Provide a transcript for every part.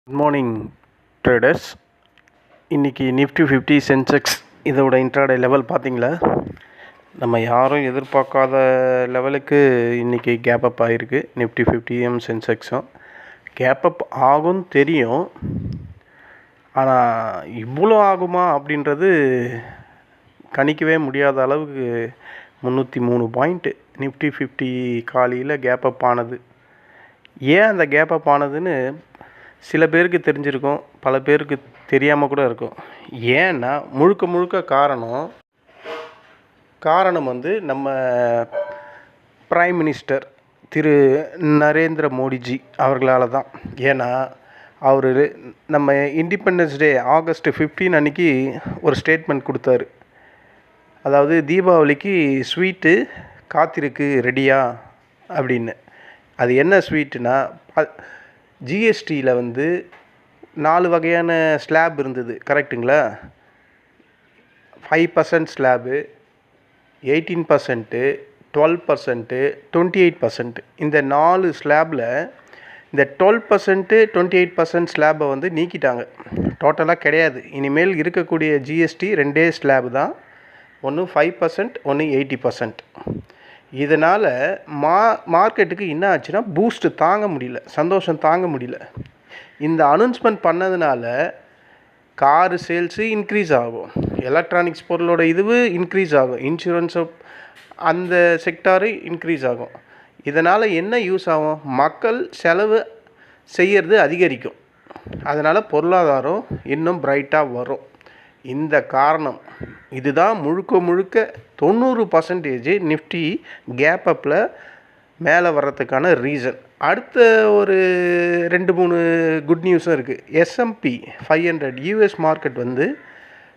Good morning traders. இன்றைக்கி Nifty 50 Sensex இதோட intraday level பார்த்திங்களா? நம்ம யாரும் எதிர்பார்க்காத லெவலுக்கு இன்றைக்கி கேப் அப் ஆகிருக்கு. நிஃப்டி 50 சென்செக்ஸும் கேப் அப் ஆகும்னு தெரியும். ஆனால் இவ்வளோ ஆகுமா அப்படின்றது கணிக்கவே முடியாத அளவுக்கு 303 பாயிண்ட்டு நிஃப்டி 50 காலையில் கேப் அப் ஆனது. ஏன் அந்த கேப் அப் ஆனதுன்னு சில பேருக்கு தெரிஞ்சிருக்கும், பல பேருக்கு தெரியாமல் கூட இருக்கும். ஏன்னா முழுக்க காரணம் வந்து நம்ம பிரைம் மினிஸ்டர் திரு நரேந்திர மோடிஜி அவர்களால் தான். ஏன்னா அவர் நம்ம இண்டிபெண்டன்ஸ் டே ஆகஸ்ட் 15 அன்றைக்கி ஒரு ஸ்டேட்மெண்ட் கொடுத்தாரு. அதாவது தீபாவளிக்கு ஸ்வீட்டு காத்திருக்கு ரெடியா அப்படின்னு. அது என்ன ஸ்வீட்டுனா, ஜிஎஸ்டியில் வந்து 4 வகையான ஸ்லாப் இருந்தது, கரெக்டுங்களா? 5% ஸ்லாபு, 18%, 12%, 28%. இந்த 4 ஸ்லாபில் இந்த 12%, 28% ஸ்லாபை வந்து நீக்கிட்டாங்க. டோட்டலாக கிடையாது. இனிமேல் இருக்கக்கூடிய ஜிஎஸ்டி 2 ஸ்லாபு தான். ஒன்று 5%, ஒன்று 80%. இதனால் மார்க்கெட்டுக்கு என்ன ஆச்சுன்னா, பூஸ்ட்டு தாங்க முடியல, சந்தோஷம் தாங்க முடியல. இந்த அனௌன்ஸ்மெண்ட் பண்ணதுனால காரு சேல்ஸு இன்க்ரீஸ் ஆகும், எலக்ட்ரானிக்ஸ் பொருளோட இன்க்ரீஸ் ஆகும், இன்சூரன்ஸு அந்த செக்டாரு இன்க்ரீஸ் ஆகும். இதனால் என்ன யூஸ் ஆகும்? மக்கள் செலவு செய்கிறது அதிகரிக்கும். அதனால் பொருளாதாரம் இன்னும் பிரைட்டாக வரும். இந்த காரணம் இதுதான் முழுக்க 90% நிஃப்டி கேப் அப்பில் மேலே வர்றதுக்கான ரீசன். அடுத்த ஒரு 2-3 குட் நியூஸும் இருக்குது. S&P 500 யூஎஸ் மார்க்கெட் வந்து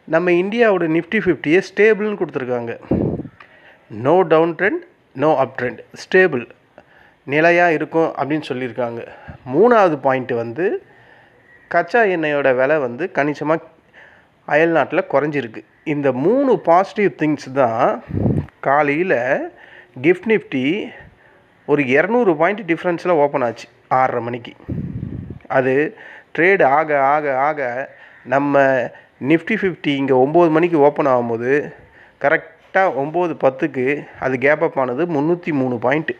நம்ம இந்தியாவோட நிஃப்டி 50 ஸ்டேபிள்னு கொடுத்துருக்காங்க. No down trend, no up trend, stable, நிலையாக இருக்கும் அப்படின்னு சொல்லியிருக்காங்க. 3வது பாயிண்ட்டு வந்து கச்சா எண்ணெயோட விலை வந்து கணிசமாக அயல் நாட்டில் குறைஞ்சிருக்கு. இந்த 3 பாசிட்டிவ் திங்ஸ் தான் காலையில் கிஃப்ட் நிஃப்டி ஒரு 200 பாயிண்ட் டிஃப்ரென்ஸில் ஓப்பன் ஆச்சு 6:30 மணிக்கு. அது ட்ரேடு ஆக நம்ம நிஃப்டி 50 இங்கே 9 மணிக்கு ஓப்பன் ஆகும்போது கரெக்டாக 9:10க்கு அது கேப் அப் ஆனது 303 பாயிண்ட்டு.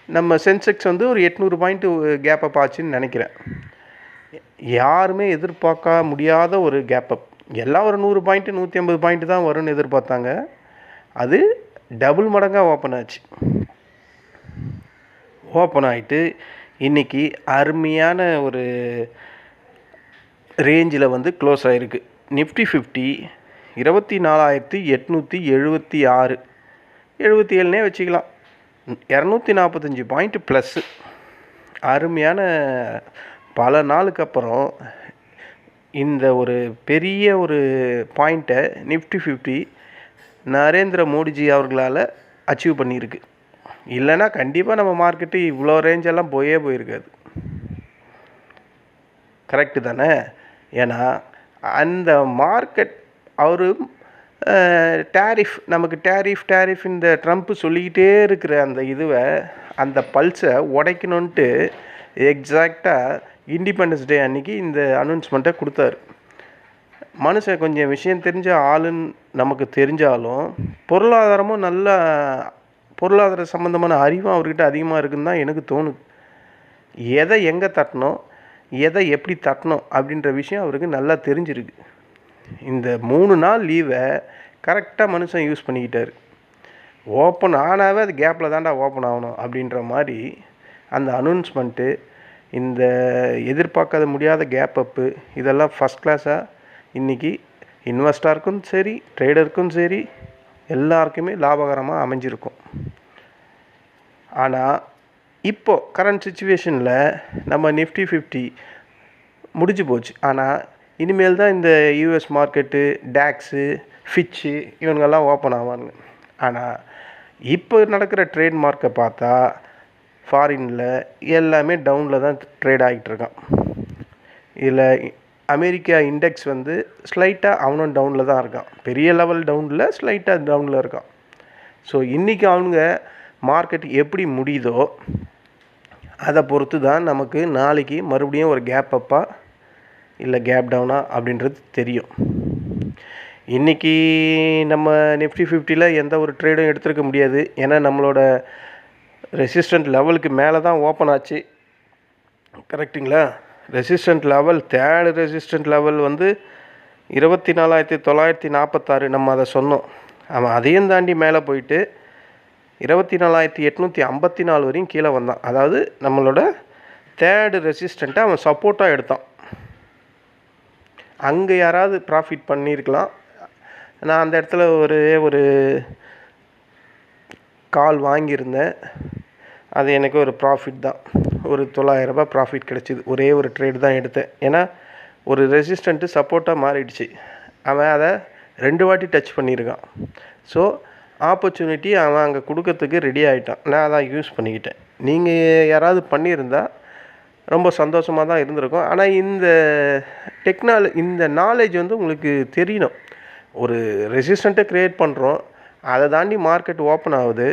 நம்ம சென்செக்ஸ் வந்து ஒரு 800 பாயிண்ட்டு கேப் அப் ஆச்சுன்னு நினைக்கிறேன். யாருமே எதிர்பார்க்க முடியாத ஒரு கேப் அப். எல்லாம் ஒரு 100 பாயிண்ட்டு 150 பாயிண்ட்டு தான் வரும்னு எதிர்பார்த்தாங்க. அது டபுள் மடங்காக ஓப்பன் ஆச்சு. ஓப்பன் ஆகிட்டு இன்றைக்கி அருமையான ஒரு ரேஞ்சில் வந்து க்ளோஸ் ஆகிருக்கு. நிஃப்டி 50 24,876, 77னே வச்சுக்கலாம். 245 பாயிண்ட்டு ப்ளஸ்ஸு. அருமையான பல நாளுக்கு அப்புறம் இந்த ஒரு பெரிய ஒரு பாயிண்ட்டை நிஃப்டி 50 நரேந்திர மோடிஜி அவர்களால் அச்சீவ் பண்ணியிருக்கு. இல்லைன்னா கண்டிப்பாக நம்ம மார்க்கெட்டு இவ்வளோ ரேஞ்செல்லாம் போயிருக்காது. கரெக்டு தானே? ஏன்னா அந்த மார்க்கெட் அவர் நமக்கு டேரிஃப் இந்த ட்ரம்ப்பு சொல்லிக்கிட்டே இருக்கிற அந்த பல்ஸை உடைக்கணுன்ட்டு எக்ஸாக்டாக இண்டிபெண்டன்ஸ் டே அன்றைக்கி இந்த அனௌன்ஸ்மெண்ட்டை கொடுத்தாரு. மனுஷன் கொஞ்சம் விஷயம் தெரிஞ்ச ஆளுன்னு நமக்கு தெரிஞ்சாலும் பொருளாதார சம்மந்தமான அறிவும் அவர்கிட்ட அதிகமாக இருக்குதுன்னு தான் எனக்கு தோணுது. எதை எங்கே தட்டணும், எதை எப்படி தட்டணும் அப்படின்ற விஷயம் அவருக்கு நல்லா தெரிஞ்சிருக்கு. இந்த 3 நாள் லீவை கரெக்டாக மனுஷன் யூஸ் பண்ணிக்கிட்டார். ஓப்பன் ஆனாவே அது கேப்பில் தான்டா ஓப்பன் ஆகணும் அப்படின்ற மாதிரி அந்த அனௌன்ஸ்மெண்ட்டு, இந்த எதிர்பார்க்காத முடியாத கேப் அப்பு, இதெல்லாம் ஃபஸ்ட் கிளாஸாக இன்றைக்கி இன்வெஸ்டருக்கும் சரி, ட்ரேடருக்கும் சரி, எல்லாருக்குமே லாபகரமாக அமைஞ்சிருக்கும். ஆனால் இப்போது கரண்ட் சுச்சுவேஷனில் நம்ம நிஃப்டி 50 முடிஞ்சு போச்சு. ஆனால் இனிமேல் தான் இந்த யூஎஸ் மார்க்கெட்டு, டேக்ஸு, ஃபிட்ச்சு இவங்கெல்லாம் ஓப்பன் ஆவானுங்க. ஆனால் இப்போ நடக்கிற ட்ரேட் மார்க்கை பார்த்தா ஃபாரினில் எல்லாமே டவுனில் தான் ட்ரேட் ஆகிட்டுருக்கான். இதில் அமெரிக்கா இண்டெக்ஸ் வந்து ஸ்லைட்டாக அவனும் டவுனில் தான் இருக்கான். பெரிய லெவல் டவுனில், ஸ்லைட்டாக டவுனில் இருக்கான். ஸோ இன்றைக்கி அவனுங்க மார்க்கெட் எப்படி முடியுதோ அதை பொறுத்து தான் நமக்கு நாளைக்கு மறுபடியும் ஒரு கேப் அப்பா இல்லை கேப் டவுனா அப்படின்றது தெரியும். இன்றைக்கி நம்ம நிஃப்டி 50ல் எந்த ஒரு ட்ரேடும் எடுத்துருக்க முடியாது. ஏன்னா நம்மளோட ரெசிஸ்டன்ட் லெவலுக்கு மேலே தான் ஓப்பன் ஆச்சு. கரெக்டுங்களா? Resistant level, third resistant level வந்து 24,946 நம்ம அதை சொன்னோம். அவன் அதையும் தாண்டி மேலே போயிட்டு 24,854 வரையும் கீழே வந்தான். அதாவது நம்மளோட தேர்டு ரெசிஸ்டண்ட்டை அவன் சப்போர்ட்டாக எடுத்தான். அங்கே யாராவது ப்ராஃபிட் பண்ணியிருக்கலாம். நான் அந்த இடத்துல ஒரு கால் வாங்கியிருந்தேன். அது எனக்கு ஒரு ப்ராஃபிட் தான். ஒரு 900 ரூபாய் ப்ராஃபிட் கிடச்சிது. ஒரே ஒரு ட்ரேடு தான் எடுத்தேன். ஏன்னா ஒரு ரெசிஸ்டண்ட்டு சப்போர்ட்டாக மாறிடுச்சு. அவன் அதை 2 வாட்டி டச் பண்ணியிருக்கான். ஸோ ஆப்பர்ச்சுனிட்டி அவன் அங்கே கொடுக்கறதுக்கு ரெடி ஆகிட்டான். நான் அதான் யூஸ் பண்ணிக்கிட்டேன். நீங்கள் யாராவது பண்ணியிருந்தால் ரொம்ப சந்தோஷமாக தான் இருந்திருக்கும். ஆனால் இந்த நாலேஜ் வந்து உங்களுக்கு தெரியணும். ஒரு ரெசிஸ்டண்ட்டை க்ரியேட் பண்ணுறோம், அதை தாண்டி மார்க்கெட் ஓப்பன் ஆகுது,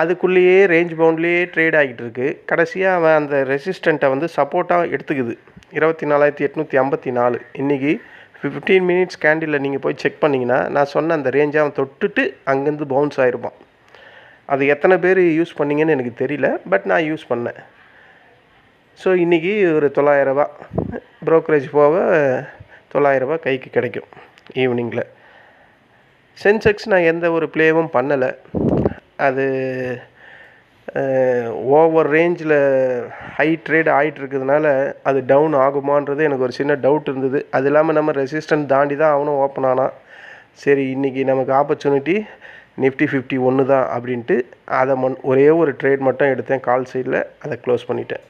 அதுக்குள்ளேயே ரேஞ்ச் பவுண்ட்லேயே ட்ரேட் ஆகிட்டு இருக்குது. கடைசியாக அவன் அந்த ரெசிஸ்டண்ட்டை வந்து சப்போர்ட்டாக எடுத்துக்குது. 24,854 இன்றைக்கி 15 மினிட்ஸ் கேண்டிலில் நீங்கள் போய் செக் பண்ணிங்கன்னா நான் சொன்ன அந்த ரேஞ்சை அவன் தொட்டுட்டு அங்கேருந்து பவுன்ஸ் ஆகிருப்பான். அது எத்தனை பேர் யூஸ் பண்ணிங்கன்னு எனக்கு தெரியல, பட் நான் யூஸ் பண்ணேன். ஸோ இன்றைக்கி ஒரு 900 ரூபா ப்ரோக்கரேஜ் போக 900 ரூபா கைக்கு கிடைக்கும் ஈவினிங்கில். சென்செக்ஸ் நான் எந்த ஒரு ப்ளேவும் பண்ணலை. அது ஓவர் ரேஞ்சில் ஹை ட்ரேட் ஆகிட்டுருக்கிறதுனால அது டவுன் ஆகுமான்றது எனக்கு ஒரு சின்ன டவுட் இருந்தது. அது இல்லாமல் நம்ம ரெசிஸ்டன்ட் தாண்டி தான் அவனும் ஓப்பன் ஆனான். சரி, இன்றைக்கி நமக்கு ஆப்பர்ச்சுனிட்டி நிஃப்டி 50 ஒன்று தான் அப்படின்ட்டு அதை ஒரே ஒரு ட்ரேட் மட்டும் எடுத்தேன் கால் சைடில். அதை க்ளோஸ் பண்ணிட்டேன்.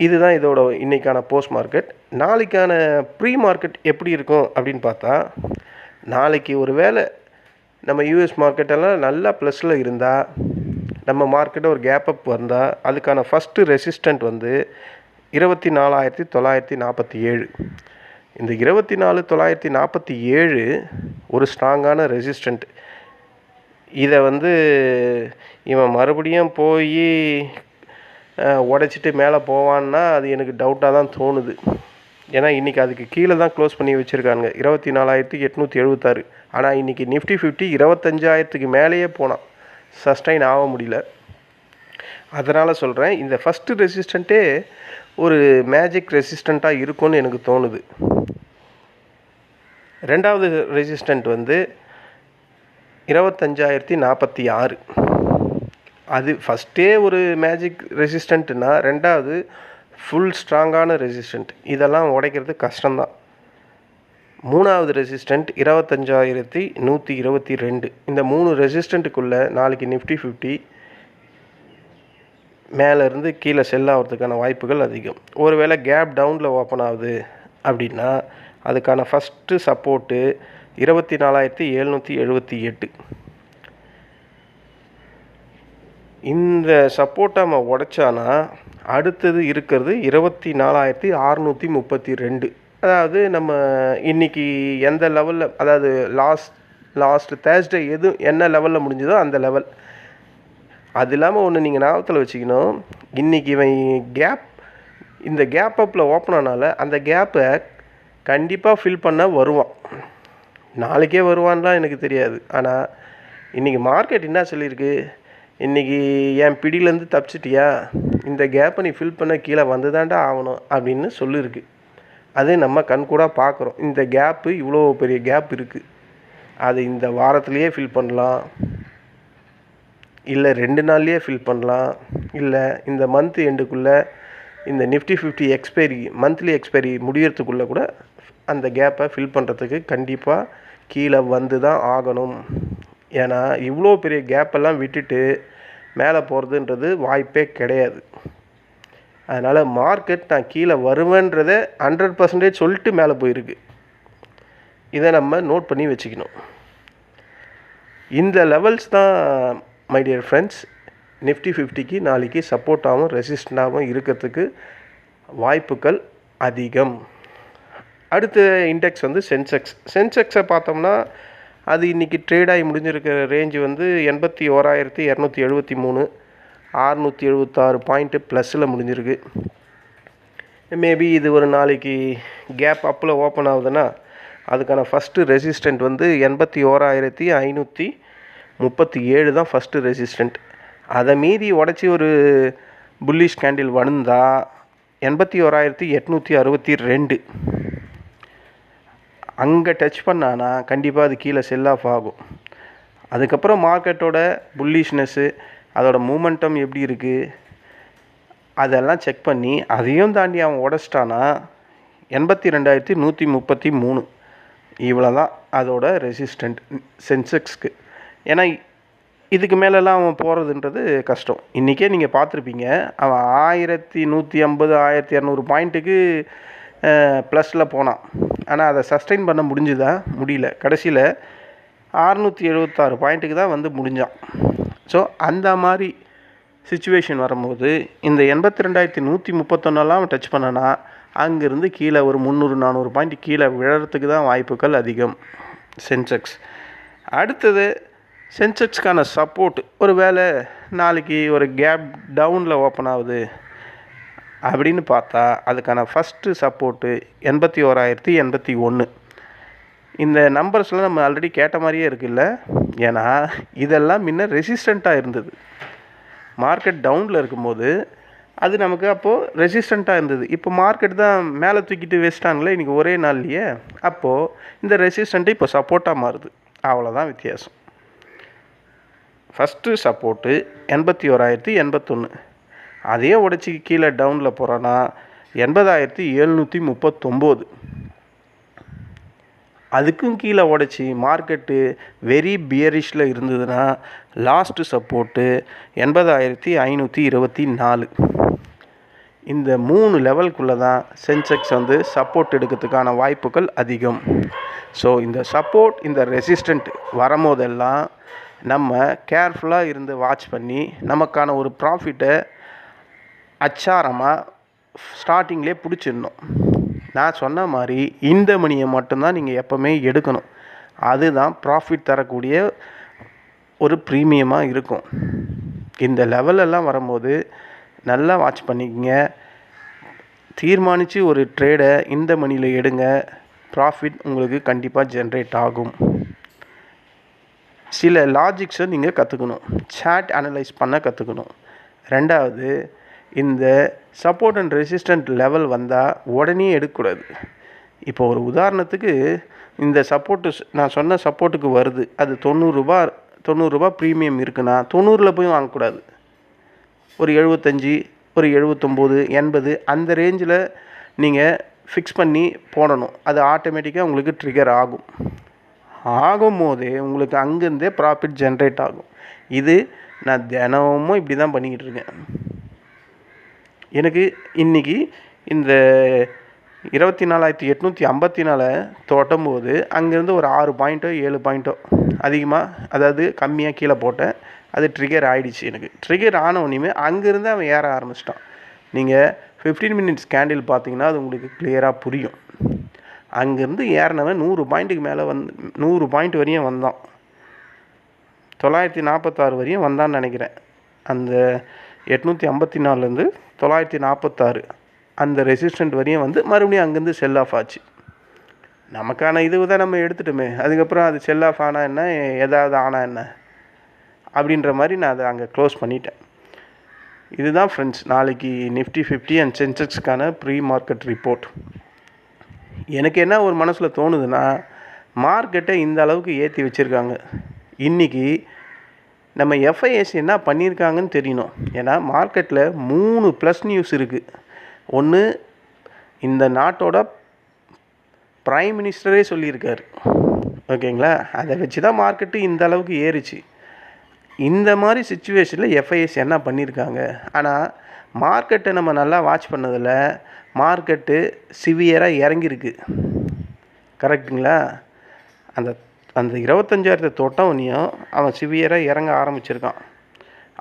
இதுதான் இதோட இன்றைக்கான போஸ்ட் மார்க்கெட். நாளைக்கான ப்ரீ மார்க்கெட் எப்படி இருக்கும் அப்படின்னு பார்த்தா, நாளைக்கு ஒரு வேளை நம்ம யூஎஸ் மார்க்கெட்டெல்லாம் நல்லா ப்ளஸில் இருந்தால், நம்ம மார்க்கெட்டை ஒரு கேப் அப் வந்தால், அதுக்கான ஃபஸ்ட்டு ரெசிஸ்டண்ட் வந்து 24,947. இந்த 24,947 ஒரு ஸ்ட்ராங்கான ரெசிஸ்டண்ட். இதை வந்து இவன் மறுபடியும் போய் உடைச்சிட்டு மேலே போவான்னா அது எனக்கு டவுட்டாக தான் தோணுது. ஏன்னா இன்றைக்கி அதுக்கு கீழே தான் க்ளோஸ் பண்ணி வச்சுருக்காங்க 24,876. ஆனால் இன்றைக்கி நிஃப்டி 50 25,000க்கு மேலேயே போனான். சஸ்டைன் ஆக முடியல. அதனால் சொல்கிறேன், இந்த ஃபஸ்ட்டு ரெசிஸ்டண்ட்டே ஒரு மேஜிக் ரெசிஸ்டண்ட்டாக இருக்கும்னு எனக்கு தோணுது. ரெண்டாவது ரெசிஸ்டண்ட் வந்து 25,046. அது ஃபஸ்ட்டே ஒரு மேஜிக் ரெசிஸ்டண்ட்டுனா, ரெண்டாவது ஃபுல் ஸ்ட்ராங்கான ரெசிஸ்டண்ட். இதெல்லாம் உடைக்கிறது கஷ்டம்தான். மூணாவது ரெசிஸ்டண்ட் 25,122. இந்த 3 ரெசிஸ்டண்ட்டுக்குள்ளே நாளைக்கு நிஃப்டி 50 மேலேருந்து கீழே செல் ஆகிறதுக்கான வாய்ப்புகள் அதிகம். ஒருவேளை கேப் டவுனில் ஓப்பன் ஆகுது அப்படின்னா அதுக்கான ஃபஸ்ட்டு சப்போர்ட்டு 24,778. இந்த சப்போர்ட்டை நம்ம உடைச்சானா அடுத்தது இருக்கிறது 24,632. அதாவது நம்ம இன்றைக்கி எந்த லெவலில், அதாவது லாஸ்ட் தேர்ஸ்டே என்ன லெவலில் முடிஞ்சதோ அந்த லெவல். அது இல்லாமல் ஒன்று நீங்கள் ஞாபகத்தில் வச்சுக்கணும், இன்றைக்கி இவன் இந்த கேப் அப்பில் ஓப்பன் ஆனால அந்த கேப்பை கண்டிப்பாக ஃபில் பண்ண வருவான். நாளைக்கே வருவான்லாம் எனக்கு தெரியாது. ஆனால் இன்றைக்கி மார்க்கெட் என்ன சொல்லியிருக்கு, இன்றைக்கி என் பிடியிலேருந்து தப்பிச்சிட்டியா, இந்த கேப்பை நீ ஃபில் பண்ண கீழே வந்து தாண்டா ஆகணும் அப்படின்னு சொல்லியிருக்கு. அது நம்ம கண்கூட பார்க்குறோம். இந்த கேப்பு இவ்வளோ பெரிய கேப் இருக்குது. அது இந்த வாரத்துலேயே ஃபில் பண்ணலாம், இல்லை 2 நாள்லேயே ஃபில் பண்ணலாம், இல்லை இந்த மந்த் எண்டுக்குள்ளே இந்த நிஃப்டி 50 மந்த்லி எக்ஸ்பைரி முடியறதுக்குள்ளே கூட அந்த கேப்பை ஃபில் பண்ணுறதுக்கு கண்டிப்பாக கீழே வந்து தான் ஆகணும். ஏன்னா இவ்வளோ பெரிய கேப்பெல்லாம் விட்டுட்டு மேலே போகிறதுன்றது வாய்ப்பே கிடையாது. அதனால் மார்க்கெட் நான் கீழே வருவேன்றதை 100% சொல்லிட்டு மேலே போயிருக்கு. இதை நம்ம நோட் பண்ணி வச்சுக்கணும். இந்த லெவல்ஸ் தான் மை டியர் ஃப்ரெண்ட்ஸ் நிஃப்டி 50க்கு நாளைக்கு சப்போர்ட்டாகவும் ரெசிஸ்டண்டாகவும் இருக்கிறதுக்கு வாய்ப்புகள் அதிகம். அடுத்த இண்டெக்ஸ் வந்து சென்செக்ஸை பார்த்தோம்னா அது இன்றைக்கி ட்ரேடாகி முடிஞ்சிருக்கிற ரேஞ்சு வந்து 81,273. 676 பாயிண்ட்டு ப்ளஸில் முடிஞ்சிருக்கு. மேபி இது ஒரு நாளைக்கு கேப் அப்பில் ஓப்பன் ஆகுதுன்னா அதுக்கான ஃபஸ்ட்டு ரெசிஸ்டண்ட் வந்து 81,537 தான் ஃபஸ்ட்டு ரெசிஸ்டண்ட். அதை மீறி உடச்சி ஒரு புல்லிஷ் கேண்டில் வந்தால் 81,862 அங்கே டச் பண்ணானா கண்டிப்பாக அது கீழே செல் ஆஃப் ஆகும். அதுக்கப்புறம் மார்க்கெட்டோட புல்லிஷ்னஸ்ஸு அதோட மூமெண்டம் எப்படி இருக்குது அதெல்லாம் செக் பண்ணி அதையும் தாண்டி அவன் உடச்சிட்டானா 82,133 இவ்வளோ தான் அதோட ரெசிஸ்டண்ட் சென்செக்ஸ்க்கு. ஏன்னா இதுக்கு மேலெல்லாம் அவன் போகிறதுன்றது கஷ்டம். இன்றைக்கே நீங்கள் பார்த்துருப்பீங்க, அவன் 1150 1200 பாயிண்ட்டுக்கு ப்ளஸில் போனான். ஆனால் அதை சஸ்டெயின் பண்ண முடிஞ்சுதா? முடியல. கடைசியில் 676 பாயிண்ட்டுக்கு தான் வந்து முடிஞ்சான். ஸோ அந்த மாதிரி சிச்சுவேஷன் வரும்போது இந்த 82,131 டச் பண்ணனா அங்கேருந்து கீழே ஒரு 300-400 பாயிண்ட் கீழே விழறதுக்கு தான் வாய்ப்புகள் அதிகம் சென்செக்ஸ். அடுத்தது சென்செக்ஸ்க்கான சப்போர்ட், ஒரு வேளை நாளைக்கு ஒரு கேப் டவுனில் ஓப்பன் ஆகுது அப்படின்னு பார்த்தா அதுக்கான ஃபஸ்ட்டு சப்போர்ட்டு 81,081. இந்த நம்பர்ஸ்லாம் நம்ம ஆல்ரெடி கேட்ட மாதிரியே இருக்குல்ல. ஏன்னா இதெல்லாம் முன்ன ரெசிஸ்டண்ட்டாக இருந்தது. மார்க்கெட் டவுனில் இருக்கும்போது அது நமக்கு அப்போது ரெசிஸ்டண்ட்டாக இருந்தது. இப்போ மார்க்கெட் தான் மேலே தூக்கிட்டு வச்சிட்டாங்களே இன்றைக்கி ஒரே நாள்லையே. அப்போது இந்த ரெசிஸ்டண்ட்டு இப்போ சப்போர்ட்டாக மாறுது. அவ்வளோதான் வித்தியாசம். First support 81,081. அதே உடச்சி கீழே டவுனில் போகிறோன்னா 80,739. அதுக்கும் கீழே உடச்சி மார்க்கெட்டு வெரி பியரிஷில் இருந்ததுன்னா லாஸ்ட்டு சப்போர்ட்டு 80,524. இந்த 3 லெவலுக்குள்ளே தான் சென்செக்ஸ் வந்து சப்போர்ட் எடுக்கிறதுக்கான வாய்ப்புகள் அதிகம். ஸோ இந்த சப்போர்ட் இந்த ரெசிஸ்டண்ட் வரும்போதெல்லாம் நம்ம கேர்ஃபுல்லாக இருந்து வாட்ச் பண்ணி நமக்கான ஒரு ப்ராஃபிட்டை அச்சாரமாக ஸ்டார்டிங்லேயே பிடிச்சிடணும். நான் சொன்ன மாதிரி இந்த மணியை மட்டும்தான் நீங்கள் எப்போவுமே எடுக்கணும். அதுதான் ப்ராஃபிட் தரக்கூடிய ஒரு ப்ரீமியமாக இருக்கும். இந்த லெவலெல்லாம் வரும்போது நல்லா வாட்ச் பண்ணிக்கங்க. தீர்மானித்து ஒரு ட்ரேடை இந்த மணியில் எடுங்க. ப்ராஃபிட் உங்களுக்கு கண்டிப்பாக ஜென்ரேட் ஆகும். சில லாஜிக்ஸை நீங்கள் கற்றுக்கணும். சார்ட் அனலைஸ் பண்ண கற்றுக்கணும். ரெண்டாவது, இந்த சப்போர்ட் அண்ட் ரெசிஸ்டண்ட் லெவல் வந்தால் உடனே எடுக்கக்கூடாது. இப்போ ஒரு உதாரணத்துக்கு இந்த சப்போர்ட்டு நான் சொன்ன சப்போர்ட்டுக்கு வருது, அது 90 ரூபா ப்ரீமியம் இருக்குன்னா 90 போய் வாங்கக்கூடாது. ஒரு 75, ஒரு 79, 80 அந்த ரேஞ்சில் நீங்கள் ஃபிக்ஸ் பண்ணி போடணும். அது ஆட்டோமேட்டிக்காக உங்களுக்கு ட்ரிகர் ஆகும்போதே உங்களுக்கு அங்கேருந்தே ப்ராஃபிட் ஜென்ரேட் ஆகும். இது நான் தினமும் இப்படி தான் பண்ணிக்கிட்டு இருக்கேன். எனக்கு இன்றைக்கி இந்த 24,854 தொட்டும்போது அங்கேருந்து ஒரு 6 பாயிண்ட்டோ 7 பாயிண்ட்டோ அதிகமாக, அதாவது கம்மியாக கீழே போட்டேன். அது ட்ரிகர் ஆகிடுச்சு. எனக்கு ட்ரிகர் ஆனவுடனே அங்கேருந்து அவன் ஏற ஆரம்பிச்சிட்டான். நீங்கள் 15 மினிட்ஸ் கேண்டில் பார்த்தீங்கன்னா அது உங்களுக்கு கிளியராக புரியும். அங்கேருந்து ஏறினவன் 100 பாயிண்ட்டுக்கு மேலே 100 பாயிண்ட் வரையும் வந்தான். 946 வரையும் வந்தான்னு நினைக்கிறேன். அந்த 854லேருந்து 946 அந்த ரெசிஸ்டண்ட் வரையும் வந்து மறுபடியும் அங்கேருந்து செல் ஆஃப் ஆச்சு. நமக்கான இது தான் நம்ம எடுத்துட்டோமே. அதுக்கப்புறம் அது செல் ஆஃப் ஆனால் என்ன, ஏதாவது ஆனால் என்ன அப்படின்ற மாதிரி நான் அதை அங்கே க்ளோஸ் பண்ணிட்டேன். இதுதான் ஃப்ரெண்ட்ஸ் நாளைக்கு நிஃப்டி 50 அண்ட் சென்செக்ஸ்க்கான ப்ரீ மார்க்கெட் ரிப்போர்ட். எனக்கு என்ன ஒரு மனசில் தோணுதுன்னா, மார்க்கெட்டை இந்த அளவுக்கு ஏற்றி வச்சுருக்காங்க. இன்றைக்கி நம்ம எஃப்ஐஎஸ் என்ன பண்ணியிருக்காங்கன்னு தெரியணும். ஏன்னா மார்க்கெட்டில் 3 ப்ளஸ் நியூஸ் இருக்குது. ஒன்று, இந்த நாட்டோட பிரைம் மினிஸ்டரே சொல்லியிருக்காரு. ஓகேங்களா, அதை வச்சு தான் மார்க்கெட்டு இந்த அளவுக்கு ஏறிச்சு. இந்த மாதிரி சிச்சுவேஷனில் எஃப்ஐஎஸ் என்ன பண்ணியிருக்காங்க. ஆனால் மார்க்கெட்டை நம்ம நல்லா வாட்ச் பண்ணதில் மார்க்கெட்டு சிவியராக இறங்கியிருக்கு. கரெக்டுங்களா? அந்த 25,000 தொட்டவனையும் அவன் சிவியராக இறங்க ஆரம்பிச்சிருக்கான்.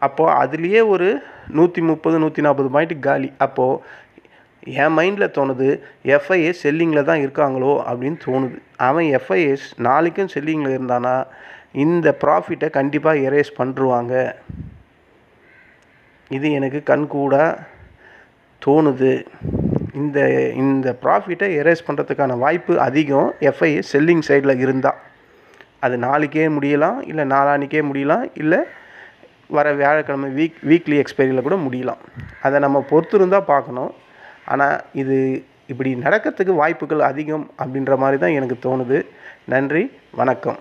அப்போது அதுலேயே ஒரு 130 140 பாயிண்ட் காலி. அப்போது என் மைண்டில் தோணுது, எஃப்ஐஎஸ் செல்லிங்கில் தான் இருக்காங்களோ அப்படின்னு தோணுது. அவன் எஃப்ஐஎஸ் நாளைக்கும் செல்லிங்கில் இருந்தானா இந்த ப்ராஃபிட்டை கண்டிப்பாக எரேஸ் பண்ணிருவாங்க. இது எனக்கு கண்கூடாக தோணுது. இந்த இந்த ப்ராஃபிட்டை எரேஸ் பண்ணுறதுக்கான வாய்ப்பு அதிகம் எஃப்ஐஎஸ் செல்லிங் சைடில் இருந்தால். அது நாளைக்கே முடியலாம், இல்லை நாளான்னிக்கே முடியலாம், இல்லை வர வியாழக்கிழமை வீக்லி எக்ஸ்பைரியில் கூட முடியலாம். அதை நம்ம பொறுத்திருந்தால் பார்க்கணும். ஆனால் இது இப்படி நடக்கிறதுக்கு வாய்ப்புகள் அதிகம் அப்படின்ற மாதிரி தான் எனக்கு தோணுது. நன்றி, வணக்கம்.